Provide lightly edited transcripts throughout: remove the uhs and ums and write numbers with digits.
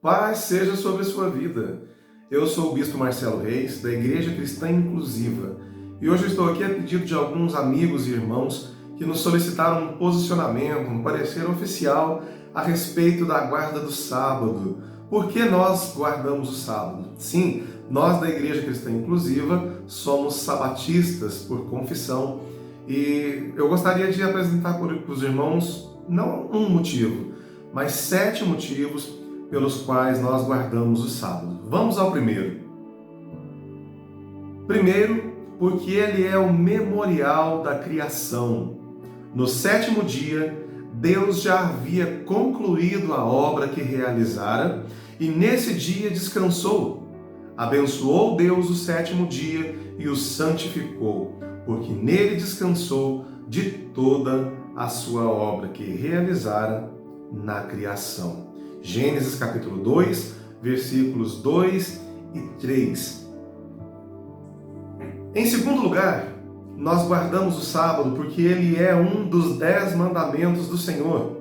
Paz seja sobre a sua vida. Eu sou o Bispo Marcelo Reis, da Igreja Cristã Inclusiva, e hoje eu estou aqui a pedido de alguns amigos e irmãos que nos solicitaram um posicionamento, um parecer oficial a respeito da guarda do sábado. Por que nós guardamos o sábado? Sim, nós da Igreja Cristã Inclusiva somos sabatistas por confissão e eu gostaria de apresentar para os irmãos não um motivo, mas 7 motivos pelos quais nós guardamos o sábado. Vamos ao primeiro. Primeiro, porque ele é o memorial da criação. No 7º dia, Deus já havia concluído a obra que realizara e nesse dia descansou. Abençoou Deus o 7º dia e o santificou, porque nele descansou de toda a sua obra que realizara na criação. Gênesis capítulo 2, versículos 2 e 3. Em segundo lugar, nós guardamos o sábado porque ele é um dos 10 mandamentos do Senhor.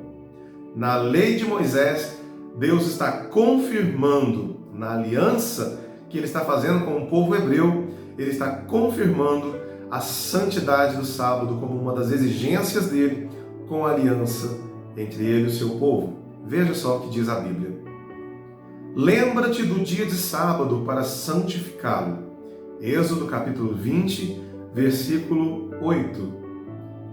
Na lei de Moisés, Deus está confirmando, na aliança que ele está fazendo com o povo hebreu, ele está confirmando a santidade do sábado como uma das exigências dele com a aliança entre ele e o seu povo. Veja só o que diz a Bíblia. Lembra-te do dia de sábado para santificá-lo. Êxodo capítulo 20, versículo 8.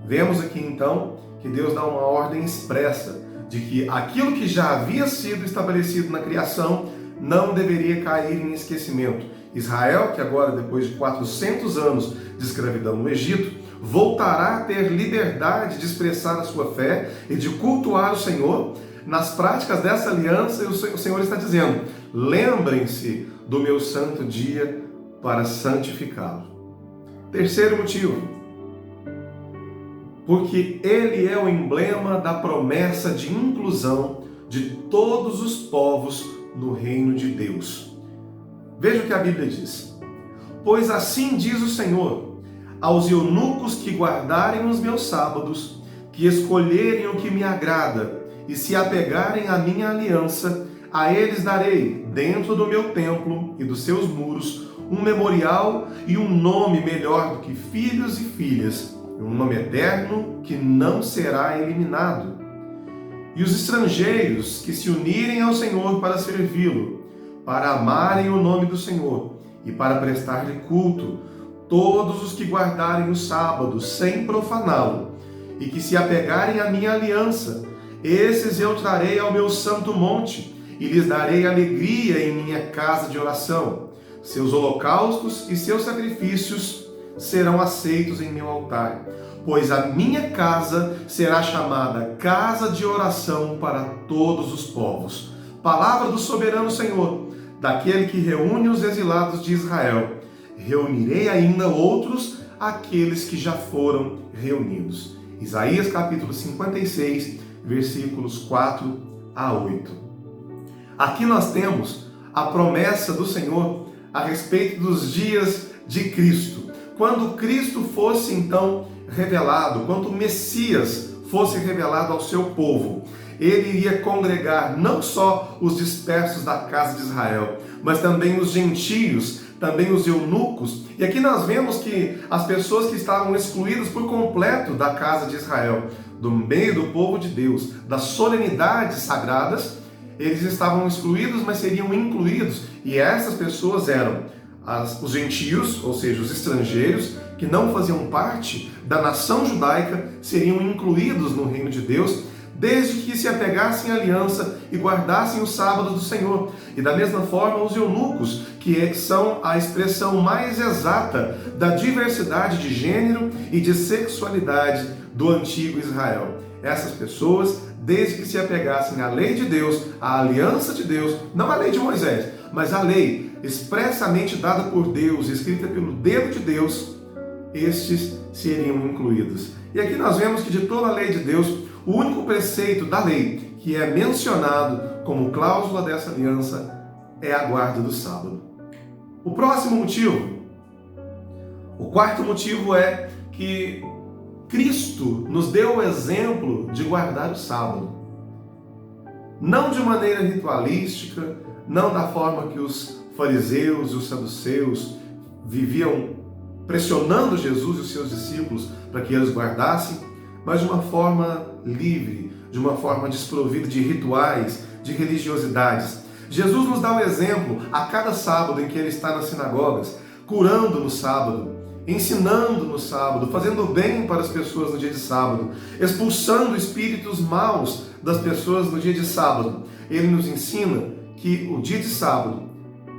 Vemos aqui então que Deus dá uma ordem expressa de que aquilo que já havia sido estabelecido na criação não deveria cair em esquecimento. Israel, que agora depois de 400 anos de escravidão no Egito, voltará a ter liberdade de expressar a sua fé e de cultuar o Senhor. Nas práticas dessa aliança, o Senhor está dizendo: lembrem-se do meu santo dia para santificá-lo. Terceiro motivo, porque ele é o emblema da promessa de inclusão de todos os povos no reino de Deus. Veja o que a Bíblia diz. Pois assim diz o Senhor, aos eunucos que guardarem os meus sábados, que escolherem o que me agrada, e se apegarem à minha aliança, a eles darei, dentro do meu templo e dos seus muros, um memorial e um nome melhor do que filhos e filhas, um nome eterno que não será eliminado. E os estrangeiros que se unirem ao Senhor para servi-lo, para amarem o nome do Senhor e para prestar-lhe culto, todos os que guardarem o sábado sem profaná-lo, e que se apegarem à minha aliança, esses eu trarei ao meu santo monte, e lhes darei alegria em minha casa de oração. Seus holocaustos e seus sacrifícios serão aceitos em meu altar, pois a minha casa será chamada casa de oração para todos os povos. Palavra do soberano Senhor, daquele que reúne os exilados de Israel. Reunirei ainda outros, aqueles que já foram reunidos. Isaías capítulo 56, versículos 4 a 8. Aqui nós temos a promessa do Senhor a respeito dos dias de Cristo. Quando Cristo fosse então revelado, quando o Messias fosse revelado ao seu povo, ele iria congregar não só os dispersos da casa de Israel, mas também os gentios, também os eunucos. E aqui nós vemos que as pessoas que estavam excluídas por completo da casa de Israel, do meio do povo de Deus, das solenidades sagradas, eles estavam excluídos, mas seriam incluídos. E essas pessoas eram os gentios, ou seja, os estrangeiros, que não faziam parte da nação judaica, seriam incluídos no reino de Deus, desde que se apegassem à aliança e guardassem o sábado do Senhor. E da mesma forma os eunucos, que são a expressão mais exata da diversidade de gênero e de sexualidade do antigo Israel. Essas pessoas, desde que se apegassem à lei de Deus, à aliança de Deus, não à lei de Moisés, mas à lei expressamente dada por Deus, escrita pelo dedo de Deus, estes seriam incluídos. E aqui nós vemos que de toda a lei de Deus, o único preceito da lei que é mencionado como cláusula dessa aliança é a guarda do sábado. O próximo motivo, o quarto motivo é que Cristo nos deu o exemplo de guardar o sábado. não de maneira ritualística, não da forma que os fariseus e os saduceus viviam pressionando Jesus e os seus discípulos para que eles guardassem, mas de uma forma livre, de uma forma desprovida de rituais, de religiosidades. Jesus nos dá o exemplo a cada sábado em que ele está nas sinagogas, curando no sábado, ensinando no sábado, fazendo bem para as pessoas no dia de sábado, expulsando espíritos maus das pessoas no dia de sábado. Ele nos ensina que o dia de sábado,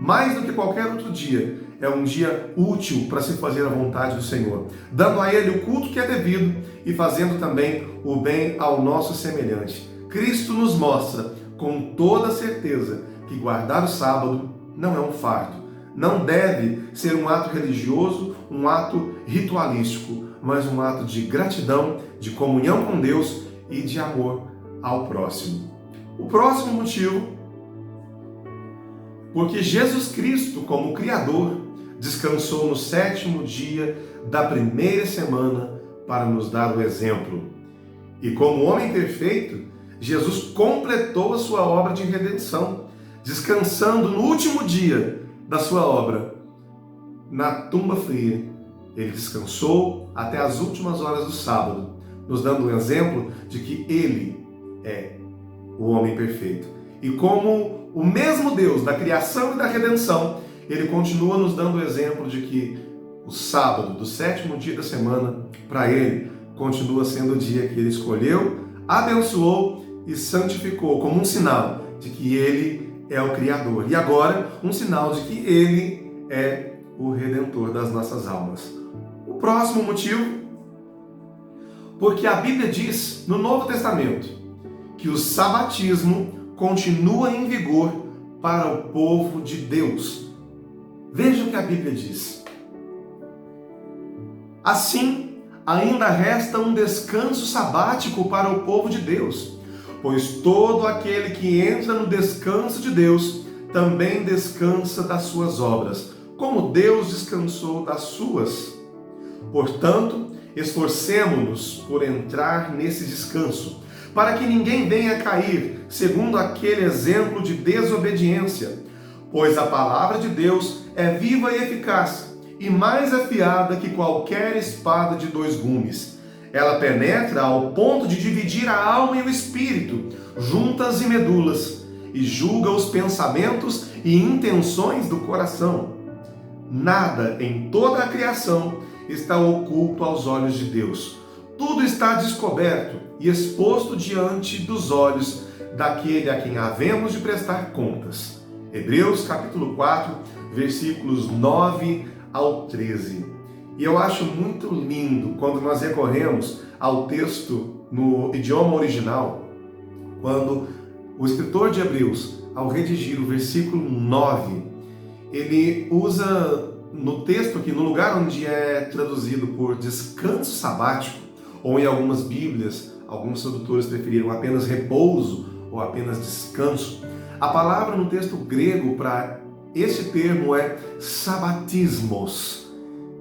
mais do que qualquer outro dia, é um dia útil para se fazer a vontade do Senhor, dando a Ele o culto que é devido e fazendo também o bem ao nosso semelhante. Cristo nos mostra com toda certeza que guardar o sábado não é um fardo, não deve ser um ato religioso, um ato ritualístico, mas um ato de gratidão, de comunhão com Deus e de amor ao próximo. O próximo motivo, porque Jesus Cristo, como Criador, descansou no 7º dia da primeira semana para nos dar o exemplo. E como homem perfeito, Jesus completou a sua obra de redenção, descansando no último dia da sua obra, na tumba fria. Ele descansou até as últimas horas do sábado, nos dando um exemplo de que Ele é o homem perfeito. E como o mesmo Deus da criação e da redenção, Ele continua nos dando o exemplo de que o sábado do 7º dia da semana, para Ele, continua sendo o dia que Ele escolheu, abençoou e santificou, como um sinal de que Ele é o Criador. E agora, um sinal de que Ele é o Redentor das nossas almas. O próximo motivo, porque a Bíblia diz no Novo Testamento que o sabatismo continua em vigor para o povo de Deus. Veja o que a Bíblia diz. Assim, ainda resta um descanso sabático para o povo de Deus, pois todo aquele que entra no descanso de Deus também descansa das suas obras, como Deus descansou das suas. Portanto, esforcemo-nos por entrar nesse descanso, para que ninguém venha a cair, segundo aquele exemplo de desobediência. Pois a palavra de Deus é viva e eficaz, e mais afiada que qualquer espada de 2 gumes. Ela penetra ao ponto de dividir a alma e o espírito, juntas e medulas, e julga os pensamentos e intenções do coração. Nada em toda a criação está oculto aos olhos de Deus. Tudo está descoberto e exposto diante dos olhos daquele a quem havemos de prestar contas. Hebreus capítulo 4, versículos 9 ao 13. E eu acho muito lindo quando nós recorremos ao texto no idioma original, quando o escritor de Hebreus, ao redigir o versículo 9, ele usa no texto aqui, no lugar onde é traduzido por descanso sabático, ou em algumas Bíblias, alguns tradutores preferiram apenas repouso ou apenas descanso, a palavra no texto grego para esse termo é sabatismos.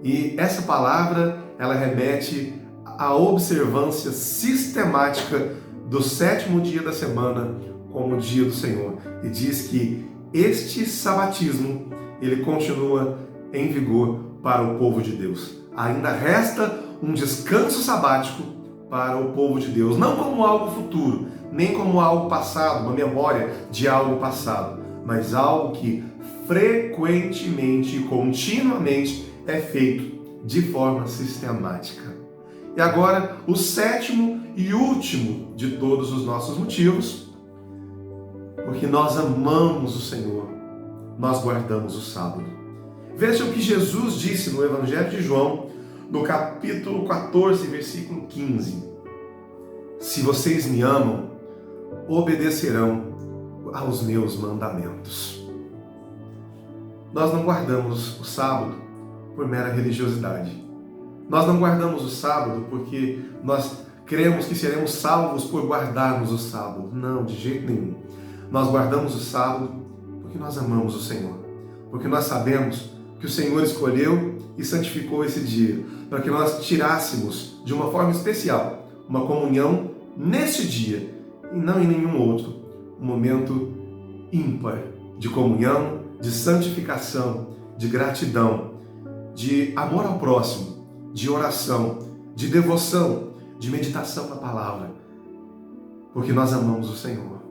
E essa palavra, ela remete à observância sistemática do 7º dia da semana como o dia do Senhor. E diz que este sabatismo, ele continua em vigor para o povo de Deus. Ainda resta um descanso sabático para o povo de Deus, não como algo futuro, nem como algo passado, uma memória de algo passado, mas algo que frequentemente e continuamente é feito de forma sistemática. E agora, o 7º e último de todos os nossos motivos, porque nós amamos o Senhor, nós guardamos o sábado. Veja o que Jesus disse no Evangelho de João, no capítulo 14, versículo 15. Se vocês me amam, obedecerão aos meus mandamentos. Nós não guardamos o sábado por mera religiosidade. Nós não guardamos o sábado porque nós cremos que seremos salvos por guardarmos o sábado. Não, de jeito nenhum. Nós guardamos o sábado porque nós amamos o Senhor. Porque nós sabemos que o Senhor escolheu e santificou esse dia para que nós tirássemos de uma forma especial uma comunhão neste dia e não em nenhum outro. um momento ímpar de comunhão, de santificação, de gratidão, de amor ao próximo, de oração, de devoção, de meditação na palavra, porque nós amamos o Senhor.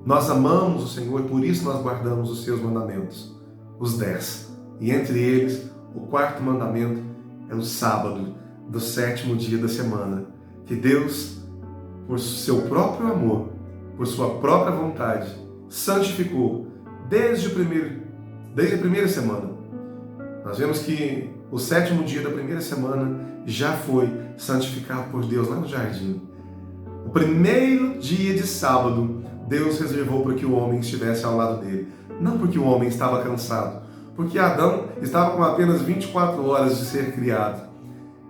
Nós amamos o Senhor e por isso nós guardamos os seus mandamentos, os 10. E entre eles, o 4º mandamento é o sábado do 7º dia da semana, que Deus, por seu próprio amor, por sua própria vontade, santificou desde a primeira semana. Nós vemos que o 7º dia da primeira semana já foi santificado por Deus lá no jardim. O primeiro dia de sábado, Deus reservou para que o homem estivesse ao lado dele. Não porque o homem estava cansado, porque Adão estava com apenas 24 horas de ser criado.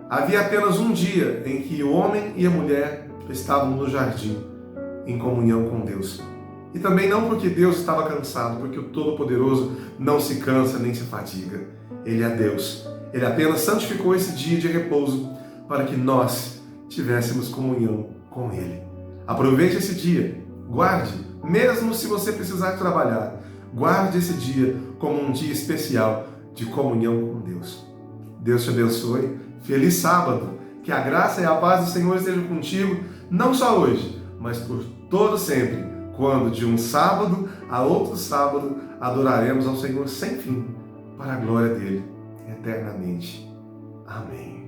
Havia apenas um dia em que o homem e a mulher estavam no jardim, em comunhão com Deus. E também não porque Deus estava cansado, porque o Todo-Poderoso não se cansa nem se fadiga. Ele é Deus. Ele apenas santificou esse dia de repouso para que nós tivéssemos comunhão com Ele. Aproveite esse dia, guarde, mesmo se você precisar trabalhar, guarde esse dia como um dia especial de comunhão com Deus. Deus te abençoe. Feliz sábado. Que a graça e a paz do Senhor estejam contigo, não só hoje, mas por todo sempre, quando de um sábado a outro sábado adoraremos ao Senhor sem fim, para a glória dele, eternamente. Amém.